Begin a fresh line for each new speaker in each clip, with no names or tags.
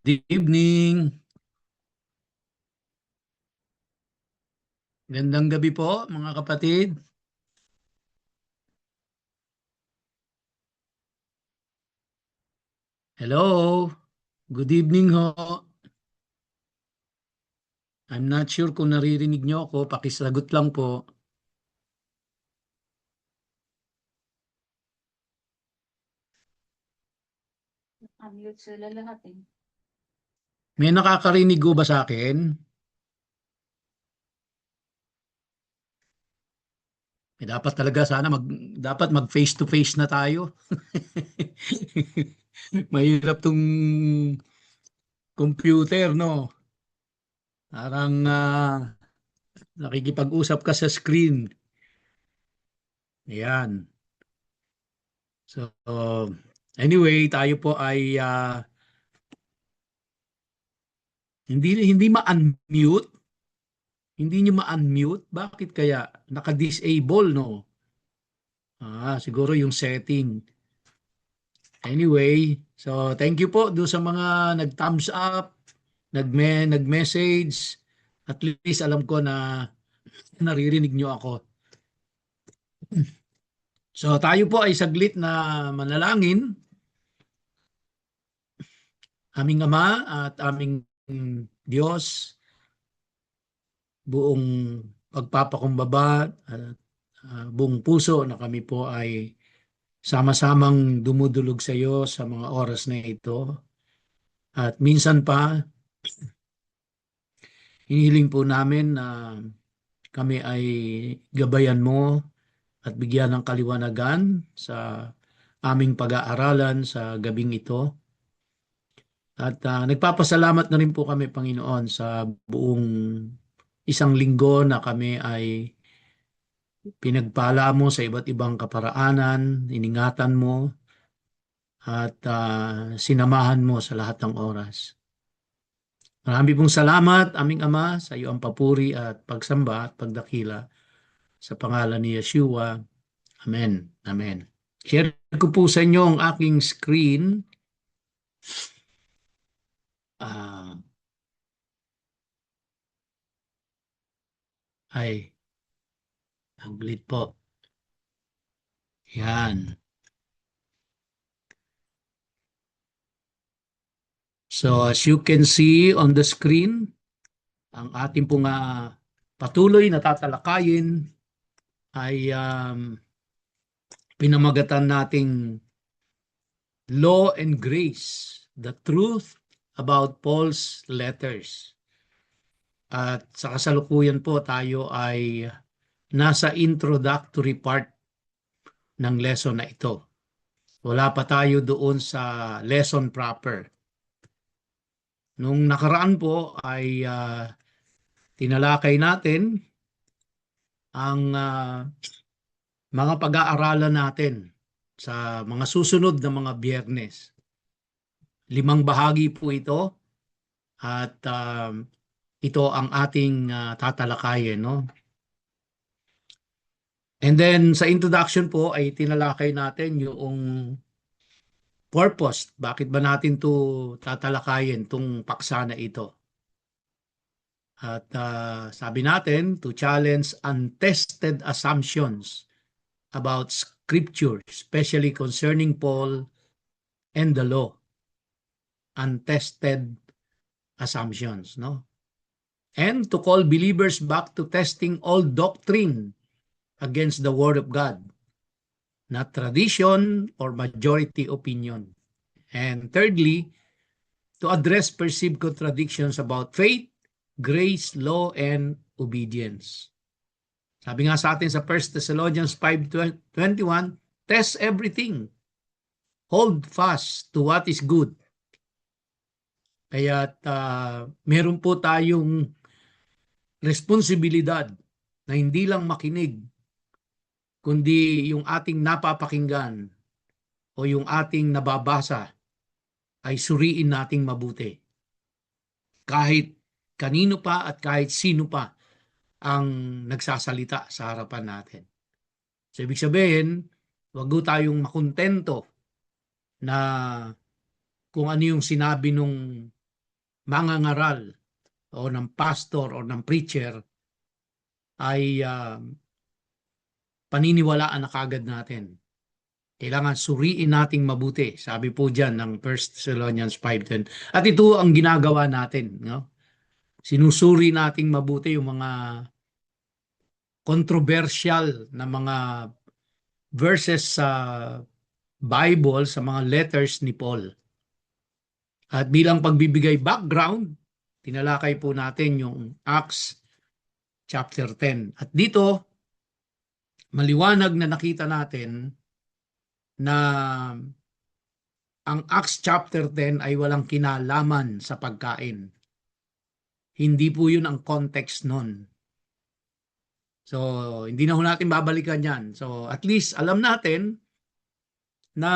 Evening. Gandang gabi po, mga kapatid. Hello. Good evening ho. I'm not sure kung naririnig nyo ako. Pakisagot lang po.
Unmute sila lahat eh.
May nakakarinig ko ba sa akin? Dapat talaga sana dapat mag face to face na tayo. Mahirap tong computer, no? Parang nakikipag-usap ka sa screen. Ayan. So, anyway, tayo po ay hindi ma-unmute. Hindi nyo ma-unmute? Bakit kaya? Naka-disable, no? Siguro yung setting. Anyway, so thank you po do sa mga nag-thumbs up, nag-message. At least alam ko na naririnig nyo ako. So tayo po ay saglit na manalangin. Aming Ama at aming Diyos, buong pagpapakumbaba at buong puso na kami po ay sama-samang dumudulog sa iyo sa mga oras na ito. At minsan pa, hinihiling po namin na kami ay gabayan mo at bigyan ng kaliwanagan sa aming pag-aaralan sa gabing ito. At nagpapasalamat na rin po kami, Panginoon, sa buong isang linggo na kami ay pinagpala mo sa iba't ibang kaparaanan, iningatan mo, at sinamahan mo sa lahat ng oras. Marami pong salamat, aming Ama, sa iyo ang papuri at pagsamba at pagdakila sa pangalan ni Yeshua. Amen. Amen. Share ko po sa inyo ang aking screen. Ah, ay, aglit po. Yan. So as you can see on the screen, ang ating pong patuloy na tatalakayin ay pinamagatan nating Law and Grace, the truth about Paul's letters. At sa kasalukuyan po tayo ay nasa introductory part ng lesson na ito. Wala pa tayo doon sa lesson proper. Nung nakaraan po ay tinalakay natin ang mga pag-aaralan natin sa mga susunod na mga biyernes. 5 bahagi po ito at ito ang ating tatalakayin, no? And then sa introduction po ay tinalakay natin yung purpose. Bakit ba natin to tatalakayin, tong paksa na ito? At sabi natin, to challenge untested assumptions about Scripture, especially concerning Paul and the law. Untested assumptions, no? And to call believers back to testing all doctrine against the Word of God, not tradition or majority opinion. And thirdly, to address perceived contradictions about faith, grace, law, and obedience. Sabi nga sa atin sa 1 Thessalonians 5:21, test everything. Hold fast to what is good. Kaya meron po tayong responsibilidad na hindi lang makinig, kundi yung ating napapakinggan o yung ating nababasa ay suriin nating mabuti. Kahit kanino pa at kahit sino pa ang nagsasalita sa harapan natin. So ibig sabihin, wag po tayong makontento na kung ano yung sinabi nung mangangaral o ng pastor o ng preacher ay paniniwalaan na kagad natin. Kailangan suriin nating mabuti. Sabi po dyan ng 1 Thessalonians 5:10. At ito ang ginagawa natin. No? Sinusuri nating mabuti yung mga controversial na mga verses sa Bible, sa mga letters ni Paul. At bilang pagbibigay background, tinalakay po natin yung Acts chapter 10. At dito, maliwanag na nakita natin na ang Acts chapter 10 ay walang kinalaman sa pagkain. Hindi po yun ang context nun. So, hindi na ho natin babalikan yan. So, at least alam natin na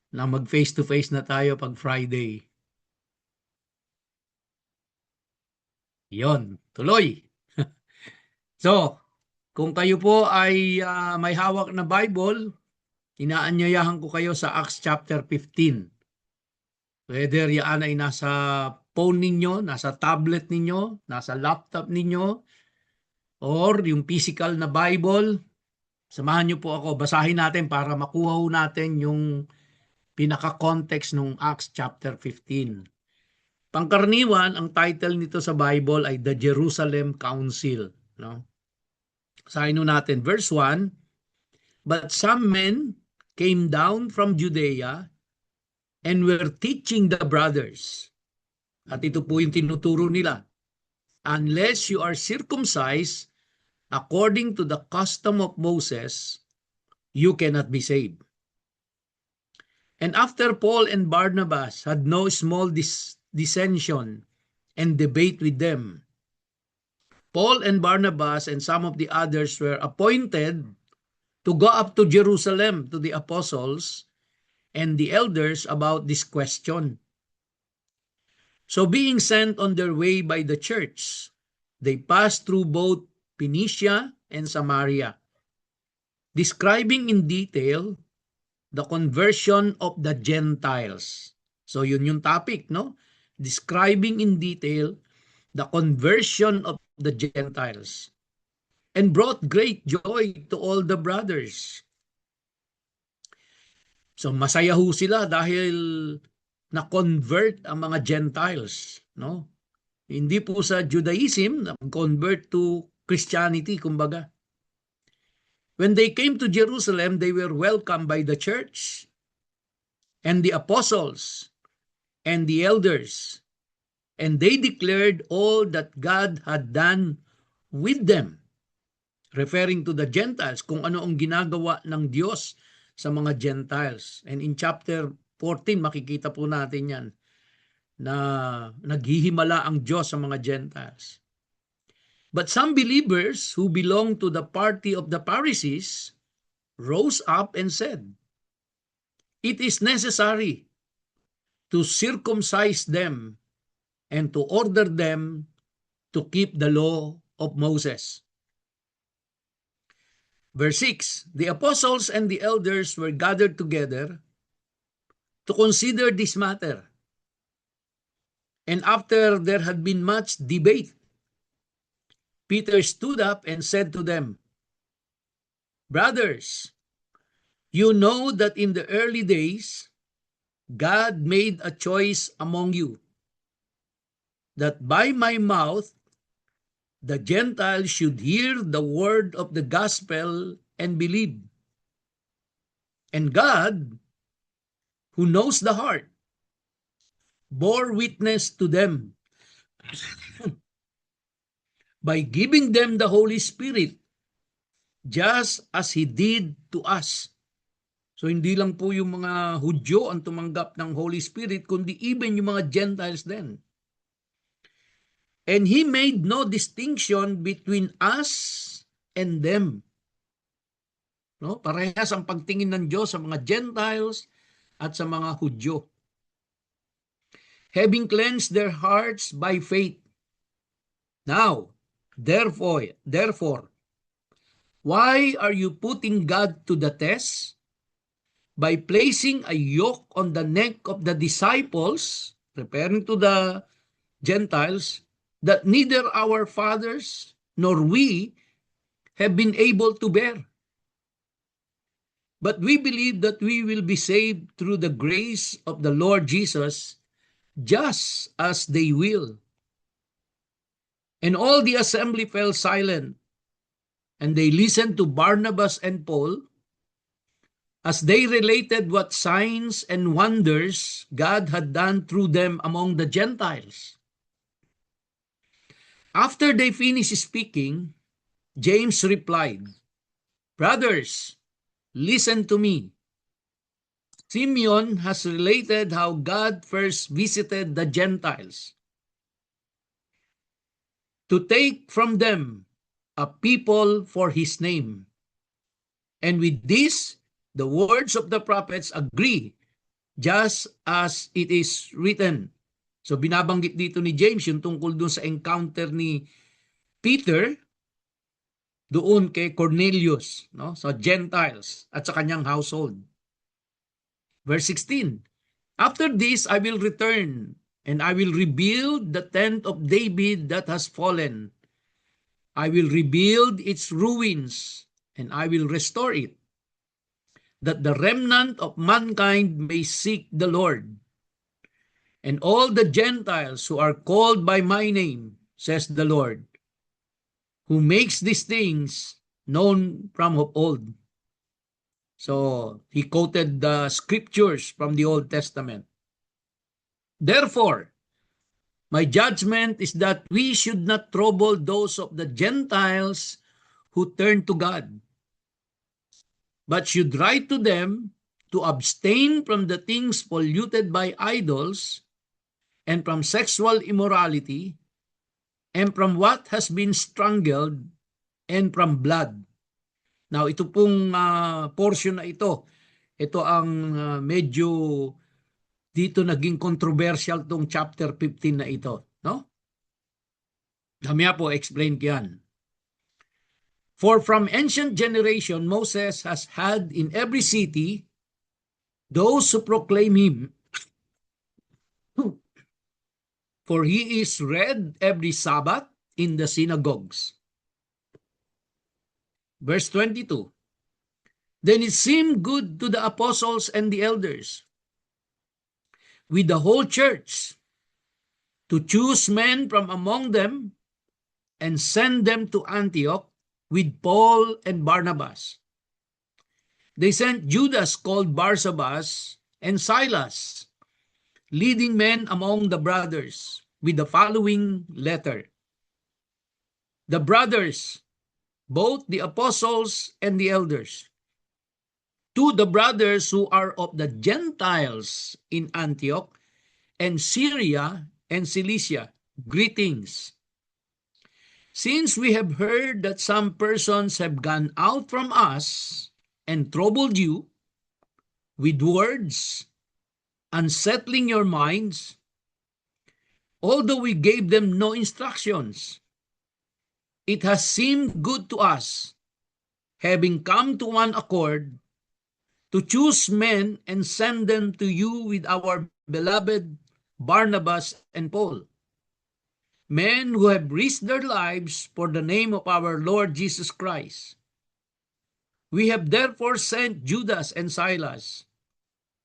na mag face-to-face na tayo pag Friday. Yon, tuloy. So, kung kayo po ay may hawak na Bible, inaanyayahan ko kayo sa Acts chapter 15. Whether yan ay nasa phone ninyo, nasa tablet ninyo, nasa laptop ninyo, or yung physical na Bible, samahan niyo po ako. Basahin natin para makuha natin yung pinaka-context ng Acts chapter 15. Pangkaraniwan, ang title nito sa Bible ay The Jerusalem Council. No? Basahin natin, verse 1, But some men came down from Judea and were teaching the brothers. At ito po yung tinuturo nila. Unless you are circumcised according to the custom of Moses, you cannot be saved. And after Paul and Barnabas had no small dissension and debate with them, Paul and Barnabas and some of the others were appointed to go up to Jerusalem to the apostles and the elders about this question. So being sent on their way by the church, they passed through both Phoenicia and Samaria, describing in detail the conversion of the Gentiles. So yun yung topic, no? Describing in detail the conversion of the Gentiles, and brought great joy to all the brothers. So masaya ho sila dahil na-convert ang mga Gentiles, no? Hindi po sa Judaism, na-convert to Christianity, kumbaga. When they came to Jerusalem, they were welcomed by the church and the apostles and the elders, and they declared all that God had done with them, referring to the Gentiles, kung ano ang ginagawa ng Diyos sa mga Gentiles. And in chapter 14, makikita po natin yan, na naghihimala ang Diyos sa mga Gentiles. But some believers who belonged to the party of the Pharisees rose up and said, It is necessary to circumcise them and to order them to keep the law of Moses. Verse 6, The apostles and the elders were gathered together to consider this matter. And after there had been much debate, Peter stood up and said to them, Brothers, you know that in the early days, God made a choice among you, that by my mouth the Gentiles should hear the word of the gospel and believe. And God, who knows the heart, bore witness to them by giving them the Holy Spirit, just as He did to us. So hindi lang po yung mga Hudyo ang tumanggap ng Holy Spirit, kundi even yung mga Gentiles din. And He made no distinction between us and them. No? Parehas ang pagtingin ng Diyos sa mga Gentiles at sa mga Hudyo. Having cleansed their hearts by faith. Now, therefore, why are you putting God to the test? By placing a yoke on the neck of the disciples, referring to the Gentiles, that neither our fathers nor we have been able to bear. But we believe that we will be saved through the grace of the Lord Jesus, just as they will. And all the assembly fell silent, and they listened to Barnabas and Paul as they related what signs and wonders God had done through them among the Gentiles. After they finished speaking, James replied, "Brothers, listen to me. Simeon has related how God first visited the Gentiles to take from them a people for his name. And with this, the words of the prophets agree, just as it is written." So binabanggit dito ni James yung tungkol dun sa encounter ni Peter doon kay Cornelius, no, sa Gentiles at sa kanyang household. Verse 16, "After this I will return, and I will rebuild the tent of David that has fallen. I will rebuild its ruins, and I will restore it, that the remnant of mankind may seek the Lord. And all the Gentiles who are called by my name, says the Lord, who makes these things known from of old." So he quoted the scriptures from the Old Testament. "Therefore, my judgment is that we should not trouble those of the Gentiles who turn to God, but should write to them to abstain from the things polluted by idols, and from sexual immorality, and from what has been strangled, and from blood." Now, ito pong portion na ito ang medyo dito naging controversial tong chapter 15 na ito, no? Damya po, explain ko yan. "For from ancient generation, Moses has had in every city those who proclaim him, for he is read every Sabbath in the synagogues." Verse 22, "Then it seemed good to the apostles and the elders, with the whole church, to choose men from among them and send them to Antioch with Paul and Barnabas. They sent Judas called Barsabas and Silas, leading men among the brothers, with the following letter. The brothers, both the apostles and the elders, to the brothers who are of the Gentiles in Antioch and Syria and Cilicia, greetings. Since we have heard that some persons have gone out from us and troubled you with words, unsettling your minds, although we gave them no instructions, it has seemed good to us, having come to one accord, to choose men and send them to you with our beloved Barnabas and Paul, men who have risked their lives for the name of our Lord Jesus Christ. We have therefore sent Judas and Silas,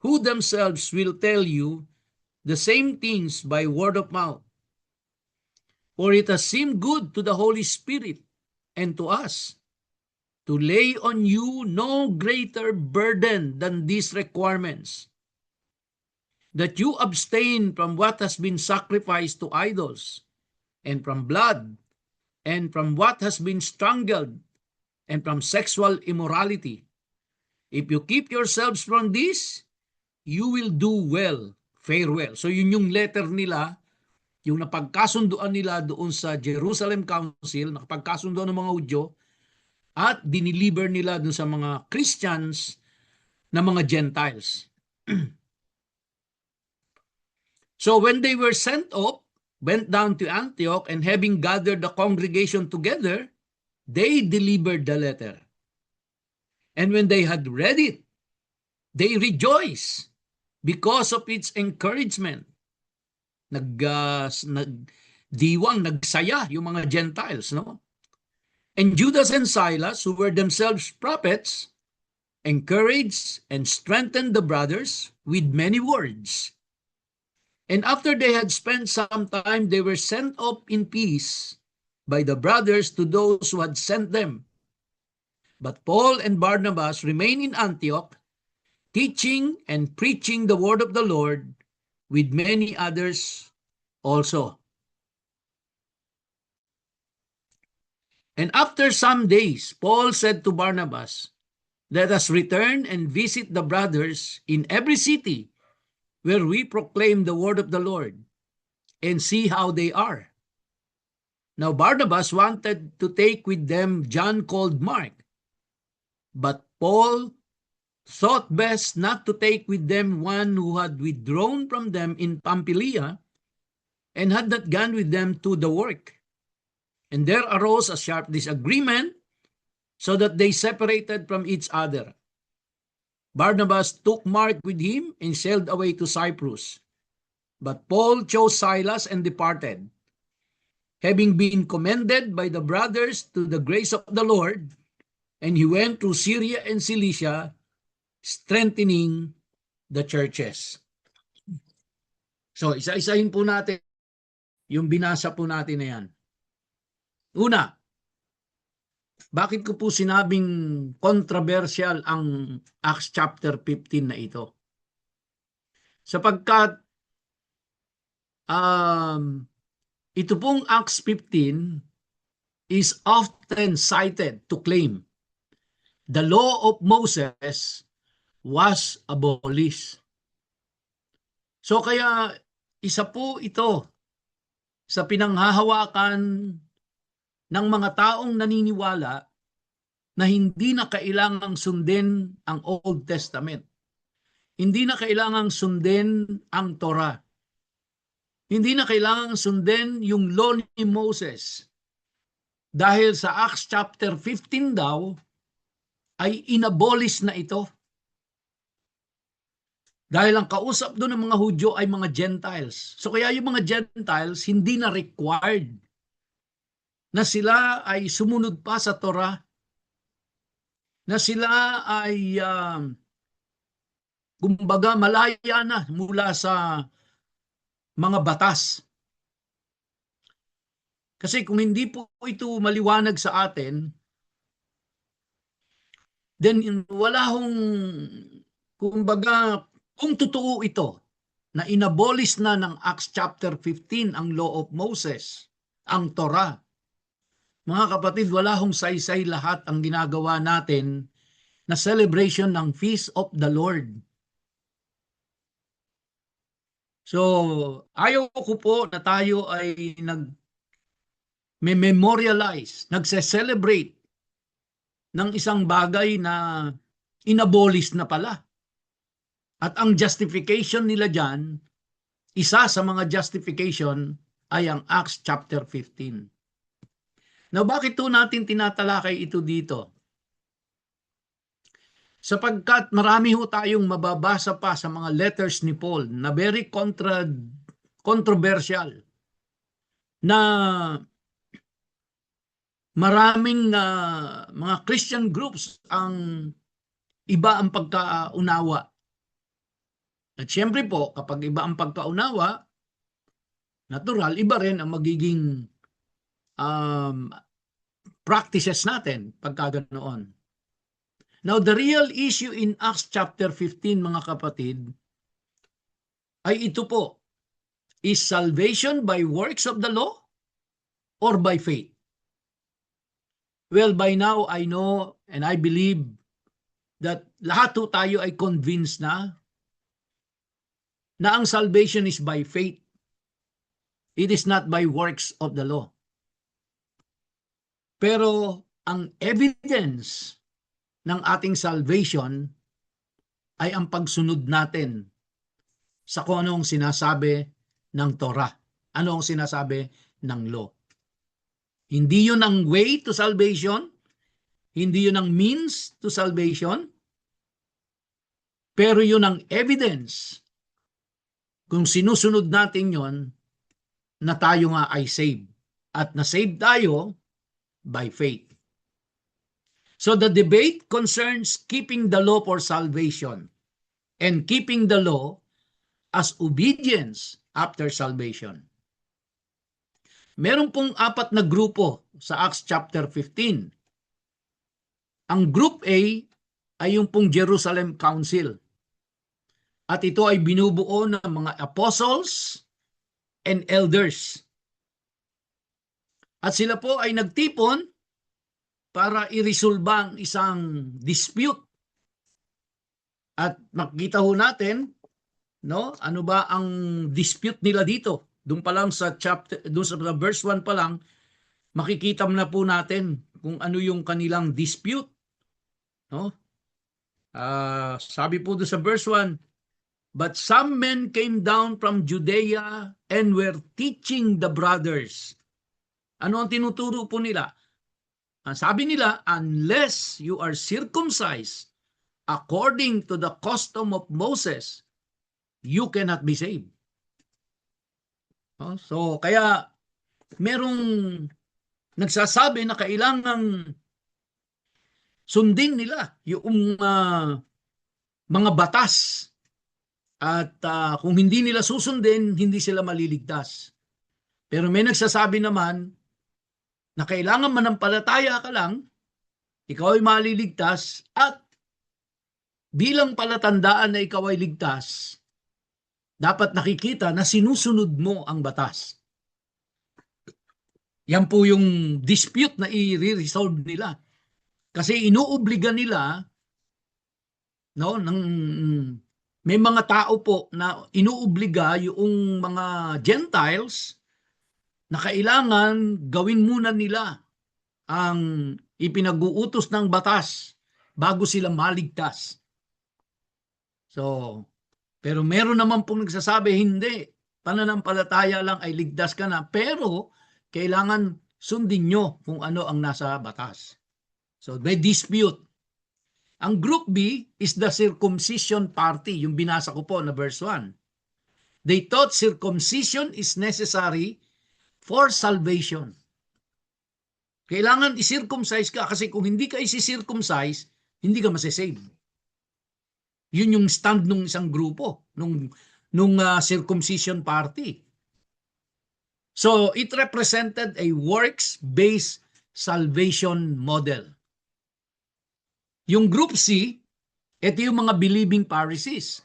who themselves will tell you the same things by word of mouth. For it has seemed good to the Holy Spirit and to us to lay on you no greater burden than these requirements, that you abstain from what has been sacrificed to idols, and from blood, and from what has been strangled, and from sexual immorality. If you keep yourselves from this, you will do well, fare well. So yun yung letter nila, yung napagkasunduan nila doon sa Jerusalem Council, nakapagkasunduan ng mga Hudyo, at diniliver nila doon sa mga Christians na mga Gentiles. So when they were sent up, went down to Antioch, and having gathered the congregation together, they delivered the letter. And when they had read it, they rejoiced because of its encouragement. Nagdiwang, nagsaya yung mga Gentiles, no? And Judas and Silas, who were themselves prophets, encouraged and strengthened the brothers with many words. And after they had spent some time, they were sent up in peace by the brothers to those who had sent them. But Paul and Barnabas remained in Antioch, teaching and preaching the word of the Lord with many others also. And after some days, Paul said to Barnabas, "Let us return and visit the brothers in every city where we proclaim the word of the Lord, and see how they are." Now Barnabas wanted to take with them John called Mark, but Paul thought best not to take with them one who had withdrawn from them in Pamphylia and had not gone with them to the work. And there arose a sharp disagreement, so that they separated from each other. Barnabas took Mark with him and sailed away to Cyprus. But Paul chose Silas and departed, having been commended by the brothers to the grace of the Lord, and he went through Syria and Cilicia, strengthening the churches. So, isa-isahin po natin yung binasa po natin na yan. Una, bakit ko po sinabing controversial ang Acts chapter 15 na ito? Sapagkat ito pong Acts 15 is often cited to claim the law of Moses was abolished. So kaya isa po ito sa pinanghahawakan ng mga taong naniniwala na hindi na kailangang sundin ang Old Testament. Hindi na kailangang sundin ang Torah. Hindi na kailangang sundin yung law ni Moses. Dahil sa Acts chapter 15 daw, ay inabolish na ito. Dahil ang kausap doon ng mga Hudyo ay mga Gentiles. So kaya yung mga Gentiles hindi na required na sila ay sumunod pa sa Torah, na sila ay kumbaga malaya na mula sa mga batas. Kasi kung hindi po ito maliwanag sa atin, then wala hong, kumbaga, kung totoo ito, na inabolish na ng Acts chapter 15 ang law of Moses, ang Torah, mga kapatid, wala hong saysay lahat ang ginagawa natin na celebration ng Feast of the Lord. So, ayaw ko po na tayo ay nag-memorialize, nagse-celebrate ng isang bagay na inabolish na pala. At ang justification nila dyan, isa sa mga justification ay ang Acts chapter 15. Now, bakit po natin tinatalakay ito dito? Sapagkat marami ho tayong mababasa pa sa mga letters ni Paul na very controversial, na maraming mga Christian groups ang iba ang pagkaunawa. At syempre po, kapag iba ang pagkaunawa, natural, iba rin ang magiging practices natin pagka ganoon. Now, the real issue in Acts chapter 15, mga kapatid, ay ito po, is salvation by works of the law or by faith? Well, by now I know and I believe that lahat ho tayo ay convinced na ang salvation is by faith. It is not by works of the law. Pero ang evidence ng ating salvation ay ang pagsunod natin sa kung anong sinasabi ng Torah. Ano ang sinasabi ng law. Hindi yun ang way to salvation. Hindi yun ang means to salvation. Pero yun ang evidence kung sinusunod natin yon na tayo nga ay saved. At na-save tayo by faith. So the debate concerns keeping the law for salvation and keeping the law as obedience after salvation. Meron pong 4 na grupo sa Acts chapter 15. Ang group A ay yung pong Jerusalem Council. At ito ay binubuo ng mga apostles and elders. At sila po ay nagtipon para i-resolve ang isang dispute. At makikita ho natin, no, ano ba ang dispute nila dito? Doon pa lang sa chapter, doon sa verse 1 pa lang, makikita na po natin kung ano yung kanilang dispute. No? Sabi po doon sa verse 1, but some men came down from Judea and were teaching the brothers. Ano ang tinuturo po nila? Sabi nila, unless you are circumcised according to the custom of Moses, you cannot be saved. So, kaya merong nagsasabi na kailangang sundin nila yung mga batas. At kung hindi nila susundin, hindi sila maliligtas. Pero may nagsasabi naman na kailangan manampalataya ka lang, ikaw ay maliligtas, at bilang palatandaan na ikaw ay ligtas, dapat nakikita na sinusunod mo ang batas. Yan po yung dispute na i-resolve nila. Kasi inuobliga nila, no, may mga tao po na inuobliga yung mga Gentiles na kailangan gawin muna nila ang ipinag-uutos ng batas bago sila maligtas. So, pero meron naman pong nagsasabi, hindi, pananampalataya lang ay ligtas ka na, pero kailangan sundin nyo kung ano ang nasa batas. So, may dispute. Ang group B is the circumcision party, yung binasa ko po na verse 1. They thought circumcision is necessary for salvation. Kailangan i-circumcise ka kasi kung hindi ka isi-circumcise, hindi ka masisave. Yun yung stand ng isang grupo, nung circumcision party. So, it represented a works-based salvation model. Yung group C, ito yung mga believing Pharisees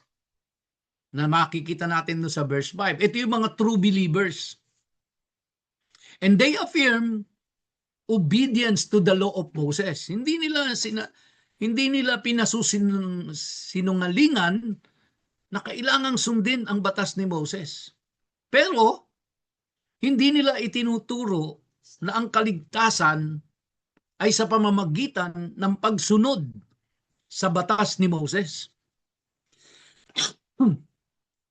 na makikita natin sa verse 5. Ito yung mga true believers. And they affirm obedience to the law of Moses. Hindi nila pinasusinungalingan na kailangang sundin ang batas ni Moses. Pero hindi nila itinuturo na ang kaligtasan ay sa pamamagitan ng pagsunod sa batas ni Moses.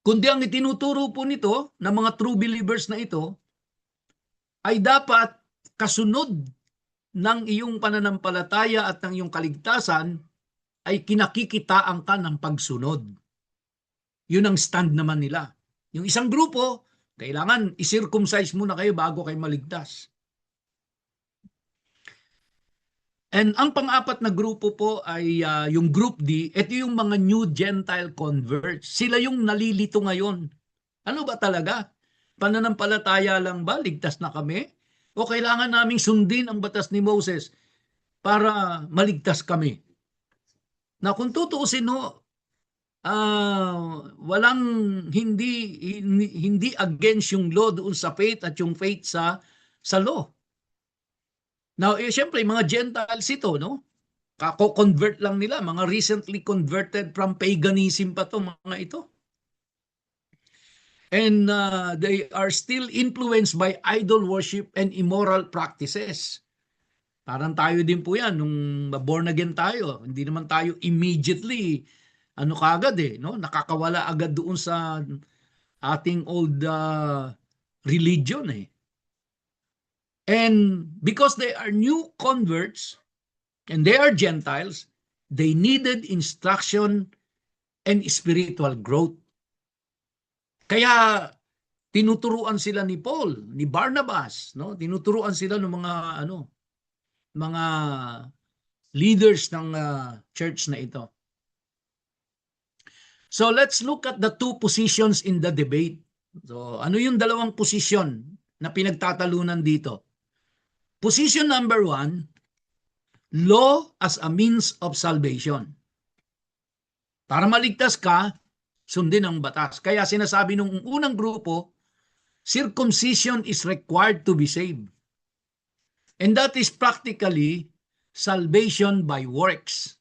Kundi ang itinuturo po nito ng mga true believers na ito ay dapat kasunod ng iyong pananampalataya at ng iyong kaligtasan ay kinakikitaan ka ng pagsunod. Yun ang stand naman nila. Yung isang grupo, kailangan i-circumcise muna kayo bago kayo maligtas. And ang pang-apat na grupo po ay yung group D. Ito yung mga new Gentile converts. Sila yung nalilito ngayon. Ano ba talaga? Pananampalataya lang ba? Ligtas na kami? O kailangan naming sundin ang batas ni Moses para maligtas kami? Na kung tutuusin walang hindi against yung law doon sa faith at yung faith sa law. Now, syempre, mga Gentiles ito, no? kako-convert lang nila, mga recently converted from paganism pa to mga ito. And they are still influenced by idol worship and immoral practices. Parang tayo din po yan, nung born again tayo, hindi naman tayo immediately, kagad no? Nakakawala agad doon sa ating old religion And because they are new converts, and they are Gentiles, they needed instruction and spiritual growth. Kaya tinuturuan sila ni Paul, ni Barnabas, no? Tinuturuan sila ng mga leaders ng church na ito. So let's look at the two positions in the debate. So ano yung dalawang posisyon na pinagtatalunan dito? Position number 1, law as a means of salvation. Para maligtas ka, sundin ang batas. Kaya sinasabi nung unang grupo, circumcision is required to be saved. And that is practically salvation by works.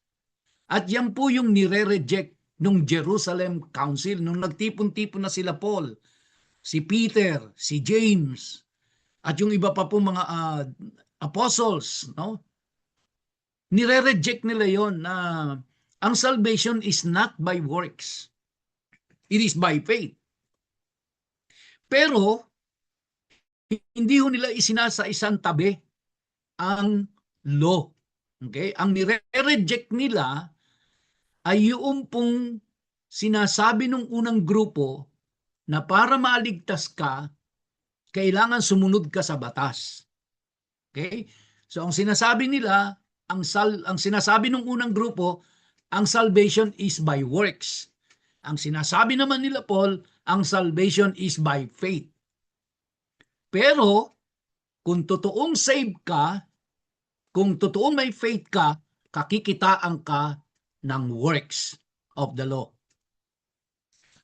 At yan po yung nire-reject nung Jerusalem Council, nung nagtipon-tipon na sila Paul, si Peter, si James, at yung iba pa po mga apostles, no? Nire-reject nila yon na ang salvation is not by works. It is by faith. Pero, hindi ho nila isinasa isang tabi ang law. Okay? Ang nire-reject nila ay yung pong sinasabi ng unang grupo na para maaligtas ka, kailangan sumunod ka sa batas. Okay? So ang sinasabi nila, ang sinasabi ng unang grupo, ang salvation is by works. Ang sinasabi naman nila Paul, ang salvation is by faith. Pero kung totoong save ka, kung totoong may faith ka, kakikitaan ka ng works of the law.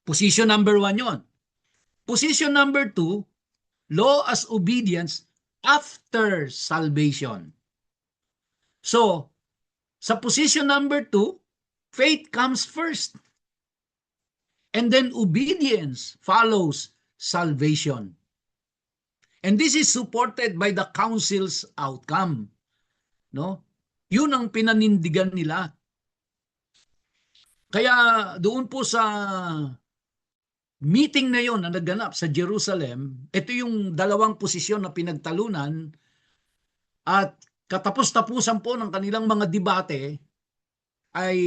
Position number 1 yon. Position number 2, law as obedience after salvation. So, sa position number 2, faith comes first. And then obedience follows salvation. And this is supported by the council's outcome. No? Yun ang pinanindigan nila. Kaya doon po sa meeting na yon na naganap sa Jerusalem, ito yung dalawang posisyon na pinagtalunan at katapos-tapusan po ng kanilang mga debate ay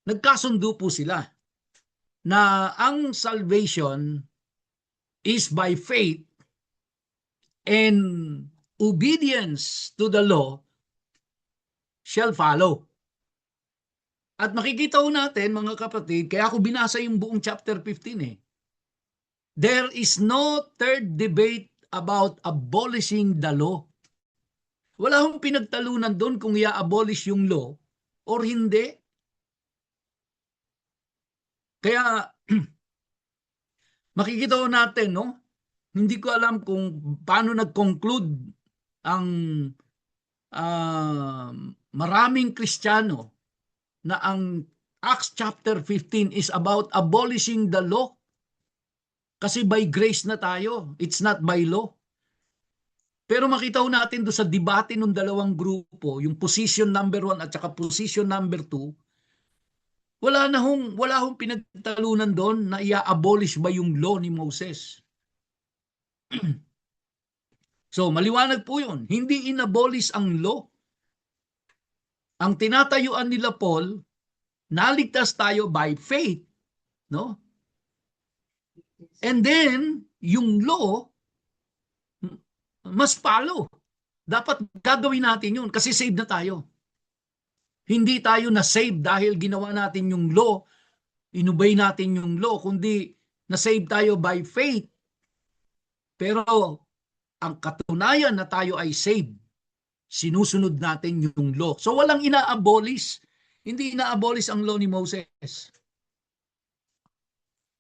nagkasundo po sila na ang salvation is by faith and obedience to the law shall follow. At makikita ho natin mga kapatid, kaya ako binasa yung buong chapter 15 There is no third debate about abolishing the law. Wala hong pinagtalunan doon kung i-abolish yung law or hindi. Kaya makikita ho natin, no? Hindi ko alam kung paano nag-conclude ang maraming Kristiyano na ang Acts chapter 15 is about abolishing the law. Kasi by grace na tayo. It's not by law. Pero makita ho natin doon sa debate ng dalawang grupo, yung position number 1 at saka position number 2, wala hong pinagtalunan doon na i-abolish ba yung law ni Moses. So, maliwanag po yun. Hindi inabolish ang law. Ang tinatayuan nila Paul, naligtas tayo by faith, no? And then, yung law, mas follow. Dapat gagawin natin yun kasi save na tayo. Hindi tayo na-save dahil ginawa natin yung law, inubay natin yung law, kundi na-save tayo by faith. Pero, ang katunayan na tayo ay saved, sinusunod natin yung law. So walang ina-abolish. Hindi ina-abolish ang law ni Moses.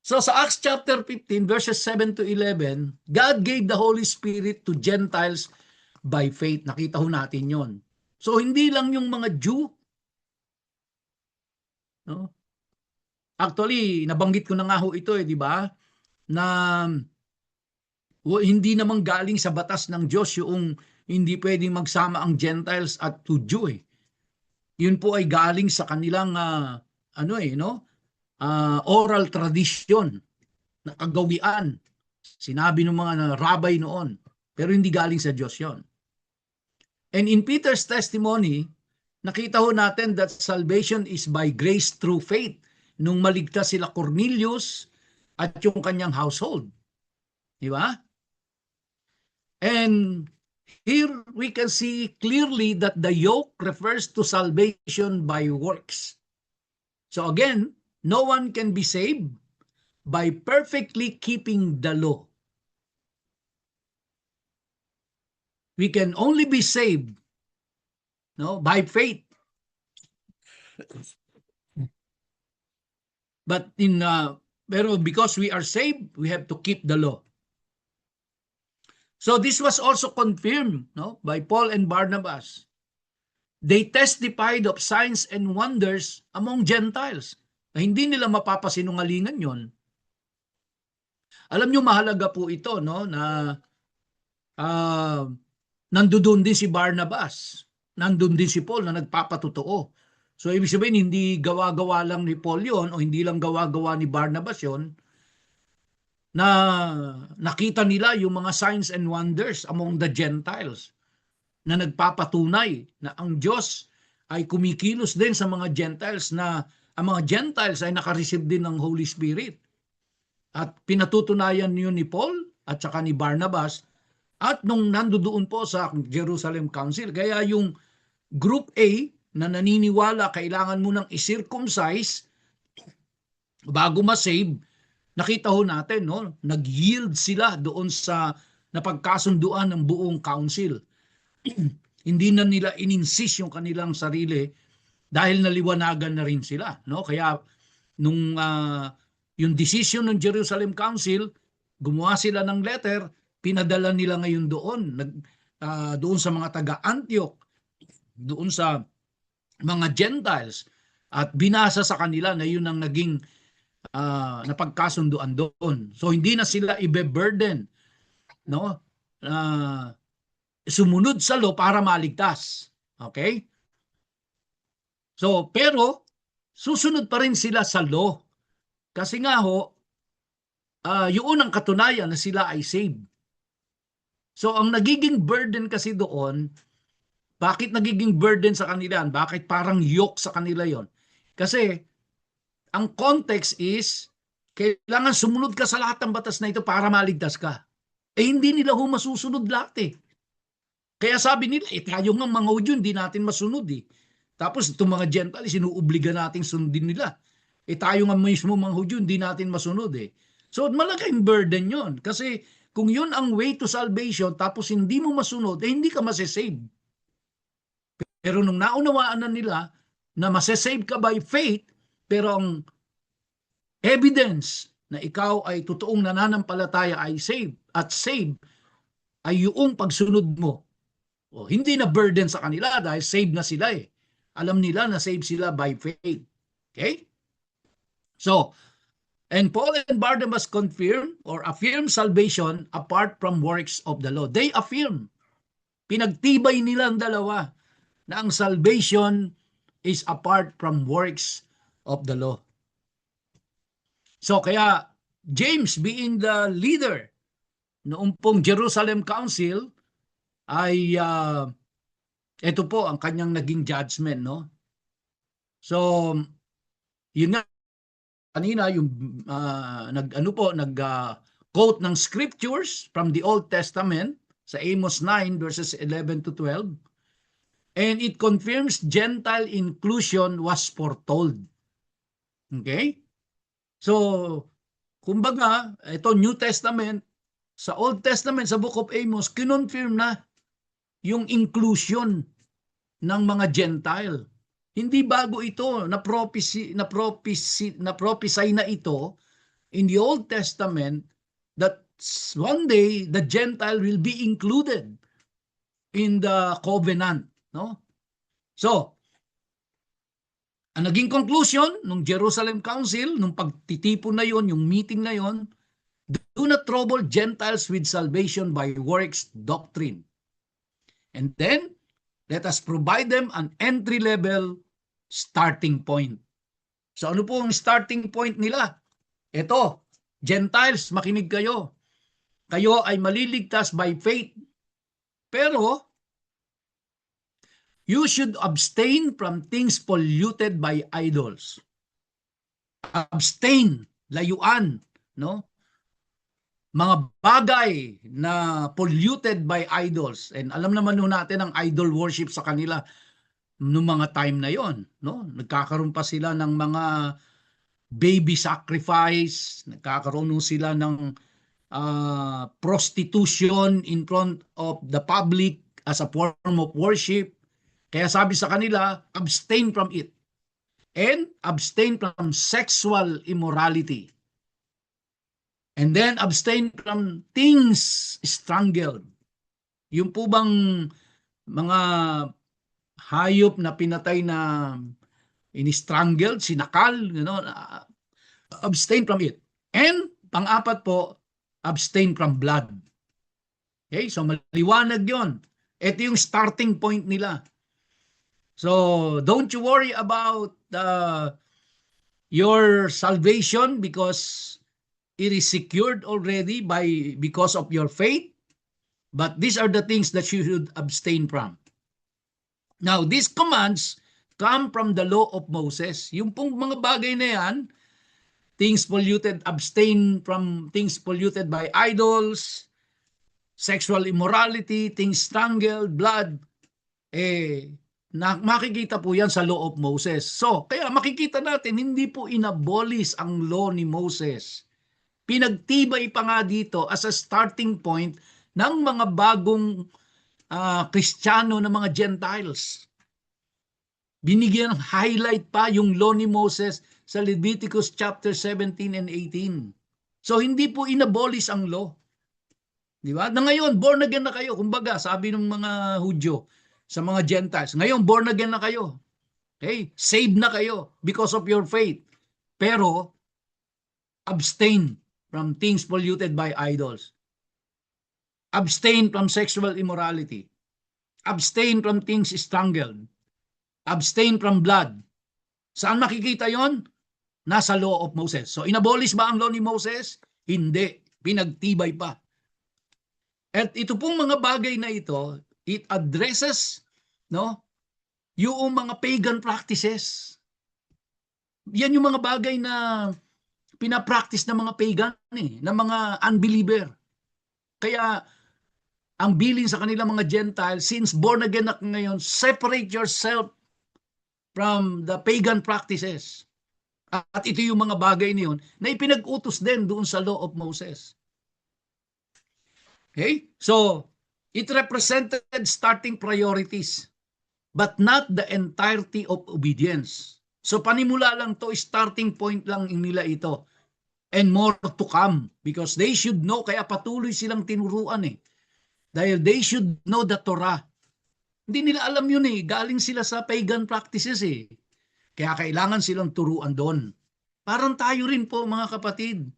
So sa Acts chapter 15 verses 7 to 11, God gave the Holy Spirit to Gentiles by faith. Nakita ho natin yon. So hindi lang yung mga Jew, no? Actually, nabanggit ko na nga ho ito di ba? Na hindi naman galing sa batas ng Diyos yung hindi pwedeng magsama ang Gentiles at Hudyo Yun po ay galing sa kanilang no? Oral tradition na kagawian. Sinabi ng mga rabbi noon. Pero hindi galing sa Diyos yon. And in Peter's testimony, nakita ho natin that salvation is by grace through faith. Nung maligtas sila Cornelius at yung kanyang household. Di ba? And here we can see clearly that the yoke refers to salvation by works. So again, no one can be saved by perfectly keeping the law. We can only be saved by faith. But pero because we are saved, we have to keep the law. So this was also confirmed by Paul and Barnabas. They testified of signs and wonders among Gentiles. Na hindi nila mapapasinungalingan yon. Alam nyo, mahalaga po ito na nandoon din si Barnabas. Nandun din si Paul na nagpapatotoo. So ibig sabihin, hindi gawa-gawa lang ni Paul yon o hindi lang gawa-gawa ni Barnabas yon, na nakita nila yung mga signs and wonders among the Gentiles na nagpapatunay na ang Diyos ay kumikilos din sa mga Gentiles, na ang mga Gentiles ay nakareceive din ng Holy Spirit. At pinatutunayan yun ni Paul at saka ni Barnabas at nung nandoon po sa Jerusalem Council. Kaya yung Group A na naniniwala kailangan mo nang i-circumcise bago ma-save, nakita ho natin, nag-yield sila doon sa napagkasunduan ng buong council. Hindi na nila in-insist yung kanilang sarili dahil naliwanagan na rin sila. Kaya nung yung decision ng Jerusalem Council, gumawa sila ng letter, pinadala nila ngayon doon, doon sa mga taga-Antioch, doon sa mga Gentiles, at binasa sa kanila na yun ang naging napagkasunduan doon. So hindi na sila ibe-burden sumunod sa law para maligtas. Okay? So, pero susunod pa rin sila sa law. Kasi nga yung unang katunayan na sila ay saved. So, ang nagiging burden kasi doon, bakit nagiging burden sa kanila? Bakit parang yoke sa kanila yon? Kasi, ang context is, kailangan sumunod ka sa lahat ng batas na ito para maligtas ka. Hindi nila masusunod lahat Kaya sabi nila, tayo nga mga Hudyo, hindi natin masunod Tapos itong mga Gentiles, sinuobliga nating sundin nila. Tayo nga mismo mga Hudyo, hindi natin masunod So malaking burden yon. Kasi kung yun ang way to salvation, tapos hindi mo masunod, hindi ka masasave. Pero nung naunawaan na nila na masasave ka by faith, pero ang evidence na ikaw ay totoong nananampalataya ay saved at saved ay yung pagsunod mo. Hindi na burden sa kanila dahil saved na sila Alam nila na saved sila by faith. Okay? So, and Paul and Barnabas confirm or affirm salvation apart from works of the law. They affirm. Pinagtibay nila ang dalawa na ang salvation is apart from works of the law. So, kaya James being the leader noong pong Jerusalem Council, ay ito po ang kanyang naging judgment So yun nga kanina yung quote ng scriptures from the Old Testament sa Amos 9 verses 11 to 12, and it confirms Gentile inclusion was foretold. Okay? So kumbaga ito New Testament, sa Old Testament sa Book of Amos kinonfirm na yung inclusion ng mga Gentile. Hindi bago ito, na prophesy na ito in the Old Testament that one day the Gentile will be included in the covenant, So, ang naging conclusion nung Jerusalem Council, nung pagtitipon na yon, yung meeting na yon, do not trouble Gentiles with salvation by works doctrine. And then, let us provide them an entry-level starting point. So ano po ang starting point nila? Ito, Gentiles, makinig kayo. Kayo ay maliligtas by faith. Pero, you should abstain from things polluted by idols. Abstain, layuan, no? Mga bagay na polluted by idols. And alam naman natin ang idol worship sa kanila noong mga time na yon, no? Nagkakaroon pa sila ng mga baby sacrifice, nagkakaroon sila ng prostitution in front of the public as a form of worship. Kaya sabi sa kanila, abstain from it. And abstain from sexual immorality. And then abstain from things strangled. Yung po bang mga hayop na pinatay na in-strangled, sinakal, abstain from it. And pang-apat po, abstain from blood. Okay, so maliwanag yon. Ito yung starting point nila. So don't you worry about your salvation because it is secured already because of your faith. But these are the things that you should abstain from. Now, these commands come from the law of Moses. Yung pong mga bagay na yan, things polluted, abstain from things polluted by idols, sexual immorality, things strangled, blood, makikita po yan sa law of Moses. So, kaya makikita natin, hindi po inabolish ang law ni Moses. Pinagtibay pa nga dito as a starting point ng mga bagong Kristiyano na mga Gentiles. Binigyan ng highlight pa yung law ni Moses sa Leviticus chapter 17 and 18. So hindi po inabolish ang law. Di ba? Na ngayon, born again na kayo. Kumbaga, sabi ng mga Hudyo sa mga Gentiles, ngayon born again na kayo. Okay? Saved na kayo because of your faith. Pero, abstain from things polluted by idols. Abstain from sexual immorality. Abstain from things strangled. Abstain from blood. Saan makikita yon? Nasa law of Moses. So, inabolish ba ang law ni Moses? Hindi. Pinagtibay pa. At ito pong mga bagay na ito, it addresses, yung mga pagan practices. Yan yung mga bagay na pinapractice ng mga pagan, ng mga unbeliever. Kaya, ang bilin sa kanilang mga Gentiles, since born again na ngayon, separate yourself from the pagan practices. At ito yung mga bagay niyon na ipinag-utos din doon sa law of Moses. Okay? So, it represented starting priorities, but not the entirety of obedience. So, panimula lang to, starting point lang nila ito. And more to come because they should know, kaya patuloy silang tinuruan Dahil they should know the Torah. Hindi nila alam yun galing sila sa pagan practices Kaya kailangan silang turuan doon. Parang tayo rin po mga kapatid.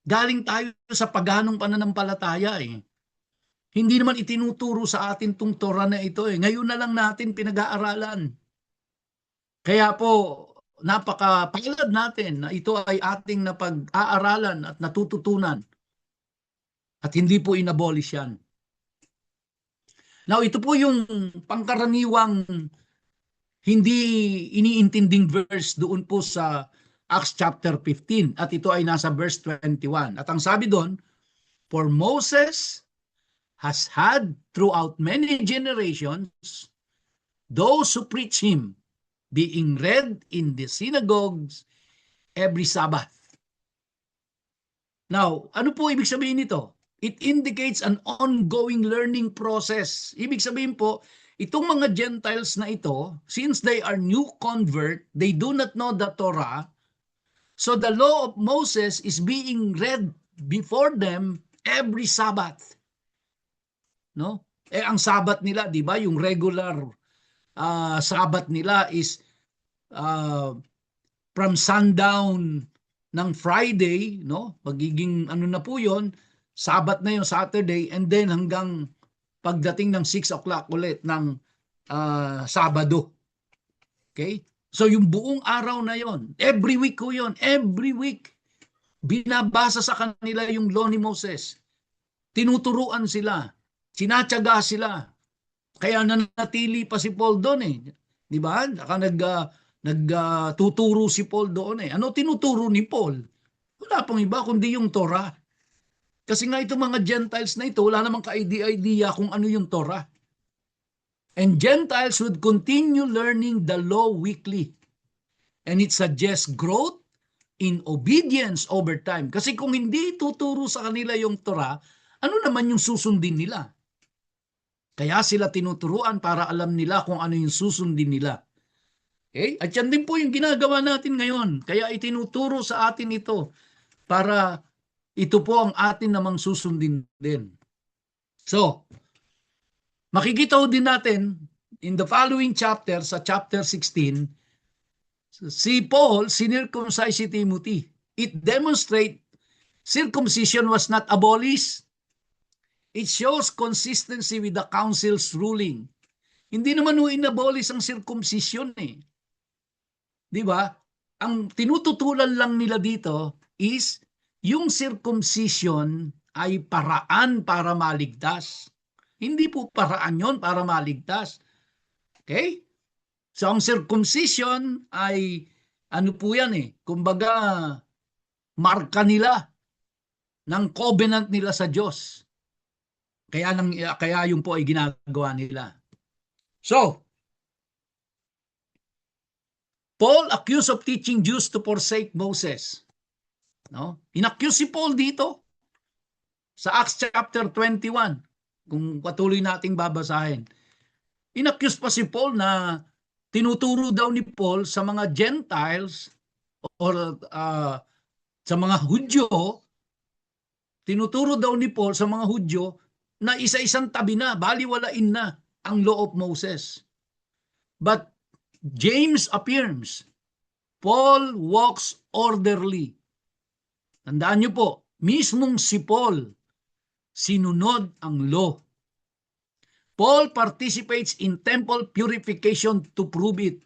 Galing tayo sa paganong pananampalataya Hindi naman itinuturo sa atin tong Torah na ito Ngayon na lang natin pinag-aaralan. Kaya po, napakapalad natin na ito ay ating napag-aaralan at natututunan. At hindi po inabolish yan. Now, ito po yung pangkaraniwang hindi iniintinding verse doon po sa Acts chapter 15. At ito ay nasa verse 21. At ang sabi doon, for Moses has had throughout many generations those who preach him, being read in the synagogues every Sabbath. Now, ano po ibig sabihin nito? It indicates an ongoing learning process. Ibig sabihin po, itong mga Gentiles na ito, since they are new convert, they do not know the Torah, so the law of Moses is being read before them every Sabbath. Ang Sabbath nila, di ba, yung regular Sabat nila is from sundown ng Friday, no? Magiging ano na po 'yon, Sabat na 'yon, Saturday, and then hanggang pagdating ng 6 o'clock ulit ng Sabado. Okay? So yung buong araw na 'yon, every week ko 'yon, every week binabasa sa kanila yung law ni Moses. Tinuturuan sila, sinatyaga sila. Kaya nanatili pa si Paul doon eh. Di ba? Nagtuturo si Paul doon eh. Ano tinuturo ni Paul? Wala pang iba kundi yung Torah. Kasi nga itong mga Gentiles na ito, wala namang ka-idea kung ano yung Torah. And Gentiles would continue learning the law weekly. And it suggests growth in obedience over time. Kasi kung hindi tuturo sa kanila yung Torah, ano naman yung susundin nila? Kaya sila tinuturuan para alam nila kung ano yung susundin nila. Okay? At yan din po yung ginagawa natin ngayon. Kaya itinuturo sa atin ito para ito po ang atin namang susundin din. So, makikita din natin in the following chapter, sa chapter 16, si Paul sinircumcise si Timothy. It demonstrates circumcision was not abolished. It shows consistency with the council's ruling. Hindi naman inabolish ang circumcision eh. Di ba? Ang tinututulan lang nila dito is yung circumcision ay paraan para maligtas. Hindi po paraan yon para maligtas. Okay? So ang circumcision ay ano po yan eh, kumbaga marka nila ng covenant nila sa Diyos. Kaya yung po ay ginagawa nila. So, Paul accused of teaching Jews to forsake Moses. No? Inaccuse si Paul dito sa Acts chapter 21, kung patuloy nating babasahin. Inaccuse pa si Paul na tinuturo daw ni Paul sa mga Gentiles or sa mga Hudyo, tinuturo daw ni Paul sa mga Hudyo na isa-isang tabi na, baliwalain na ang law of Moses. But James appears. Paul walks orderly. Tandaan niyo po, mismong si Paul sinunod ang law. Paul participates in temple purification to prove it.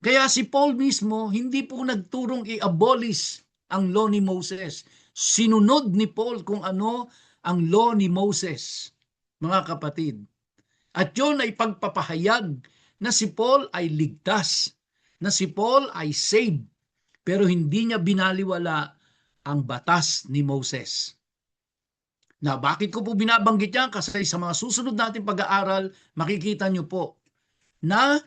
Kaya si Paul mismo hindi po nagturong i-abolish ang law ni Moses. Sinunod ni Paul kung ano ang law ni Moses, mga kapatid. At yun ay pagpapahayag na si Paul ay ligtas, na si Paul ay saved, pero hindi niya binaliwala ang batas ni Moses. Na bakit ko po binabanggit yan? Kasi sa mga susunod natin pag-aaral, makikita nyo po na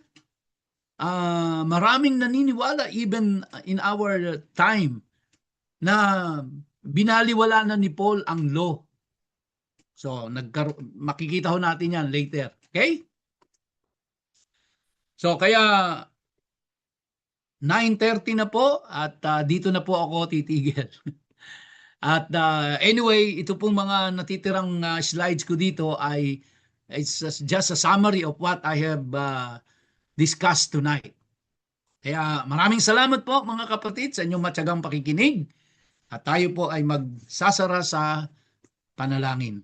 maraming naniniwala even in our time na binaliwala na ni Paul ang law. So, makikita ho natin yan later. Okay? So, kaya 9:30 na po at dito na po ako titigil. At anyway, ito pong mga natitirang slides ko dito ay it's just a summary of what I have discussed tonight. Kaya maraming salamat po mga kapatid sa inyong matyagang pakikinig at tayo po ay magsasara sa panalangin.